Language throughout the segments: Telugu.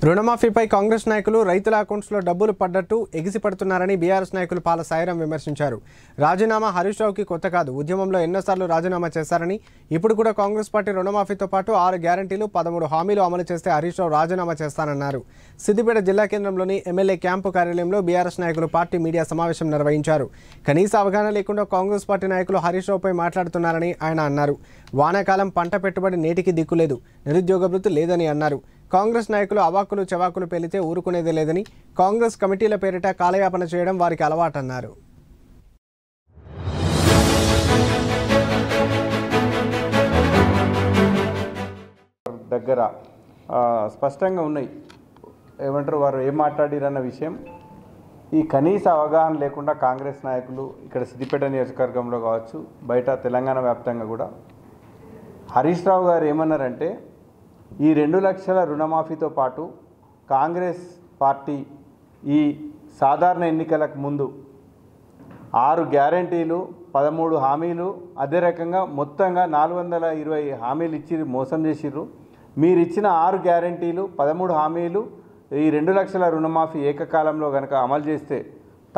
రుణమాఫీపై కాంగ్రెస్ నాయకులు రైతుల అకౌంట్స్లో డబ్బులు పడ్డట్టు ఎగిసిపడుతున్నారని బీఆర్ఎస్ నాయకులు పాల సాయిరాం విమర్శించారు. రాజీనామా హరీష్ రావుకి కొత్త కాదు. ఉద్యమంలో ఎన్నోసార్లు రాజీనామా చేశారని, ఇప్పుడు కూడా కాంగ్రెస్ పార్టీ రుణమాఫీతో పాటు 6 గ్యారంటీలు 13 హామీలు అమలు చేస్తే హరీష్ రావు రాజీనామా చేస్తానన్నారు. సిద్దిపేట జిల్లా కేంద్రంలోని ఎమ్మెల్యే క్యాంపు కార్యాలయంలో బీఆర్ఎస్ నాయకులు పార్టీ మీడియా సమావేశం నిర్వహించారు. కనీస అవగాహన లేకుండా కాంగ్రెస్ పార్టీ నాయకులు హరీష్ రావుపై మాట్లాడుతున్నారని ఆయన అన్నారు. వానాకాలం పంట పెట్టుబడి నేటికి దిక్కులేదు, నిరుద్యోగ వృత్తి లేదని అన్నారు. కాంగ్రెస్ నాయకులు అవాకులు చవాకులు పేలితే ఊరుకునేదే లేదని, కాంగ్రెస్ కమిటీల పేరిట కాలయాపన చేయడం వారికి అలవాటన్నారు. దగ్గర స్పష్టంగా ఉన్నాయి ఏమంటారు వారు ఏం మాట్లాడిరన్న విషయం. ఈ కనీస అవగాహన లేకుండా కాంగ్రెస్ నాయకులు ఇక్కడ సిద్దిపేట నియోజకవర్గంలో కావచ్చు, బయట తెలంగాణ వ్యాప్తంగా కూడా హరీష్ రావు గారు ఏమన్నారంటే, ఈ 2 లక్షల రుణమాఫీతో పాటు కాంగ్రెస్ పార్టీ ఈ సాధారణ ఎన్నికలకు ముందు 6 గ్యారంటీలు 13 హామీలు అదే రకంగా మొత్తంగా 420 హామీలు ఇచ్చి మోసం చేసిర్రు. మీరు ఇచ్చిన 6 గ్యారంటీలు 13 హామీలు ఈ 2 లక్షల రుణమాఫీ ఏకకాలంలో కనుక అమలు చేస్తే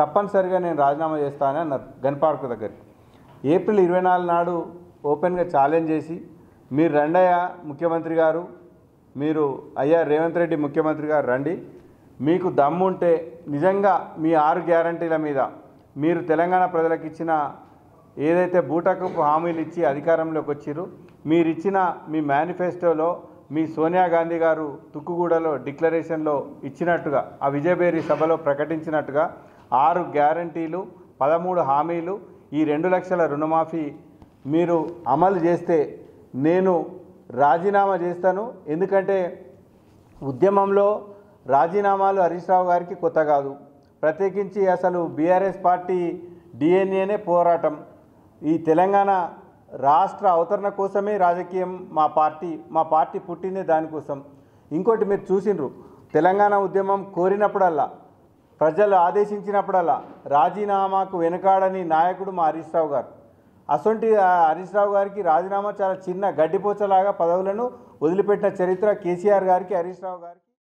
తప్పనిసరిగా నేను రాజీనామా చేస్తానని అన్నారు. గన్ పార్క్ దగ్గరికి ఏప్రిల్ 24 నాడు ఓపెన్గా ఛాలెంజ్ చేసి, మీరు రండయ్యా ముఖ్యమంత్రి గారు, మీరు అయ్యా రేవంత్ రెడ్డి ముఖ్యమంత్రి గారు రండి, మీకు దమ్ముంటే నిజంగా మీ 6 గ్యారంటీల మీద మీరు తెలంగాణ ప్రజలకు ఇచ్చిన ఏదైతే బూటకపు హామీలు ఇచ్చి అధికారంలోకి వచ్చిర్రు, మీరు ఇచ్చిన మీ మేనిఫెస్టోలో మీ సోనియా గాంధీ గారు తుక్కుగూడలో డిక్లరేషన్లో ఇచ్చినట్టుగా, ఆ విజయబేరి సభలో ప్రకటించినట్టుగా 6 గ్యారంటీలు 13 హామీలు ఈ 2 లక్షల రుణమాఫీ మీరు అమలు చేస్తే నేను రాజీనామా చేస్తాను. ఎందుకంటే ఉద్యమంలో రాజీనామాలు హరీష్ రావు గారికి కొత్త కాదు. ప్రత్యేకించి అసలు బీఆర్ఎస్ పార్టీ డిఎన్ఏనే పోరాటం. ఈ తెలంగాణ రాష్ట్ర అవతరణ కోసమే రాజకీయం. మా పార్టీ పుట్టిందే దానికోసం. ఇంకోటి మీరు చూసిండ్రు, తెలంగాణ ఉద్యమం కోరినప్పుడల్లా, ప్రజలు ఆదేశించినప్పుడల్లా రాజీనామాకు వెనుకాడని నాయకుడు మా హరీష్ రావు గారు. అసొంటి హరీష్ రావు గారికి రాజీనామా చాలా చిన్న గడ్డిపోచలాగా పదవులను వదిలిపెట్టిన చరిత్ర కేసీఆర్ గారికి, హరీష్ రావు గారికి.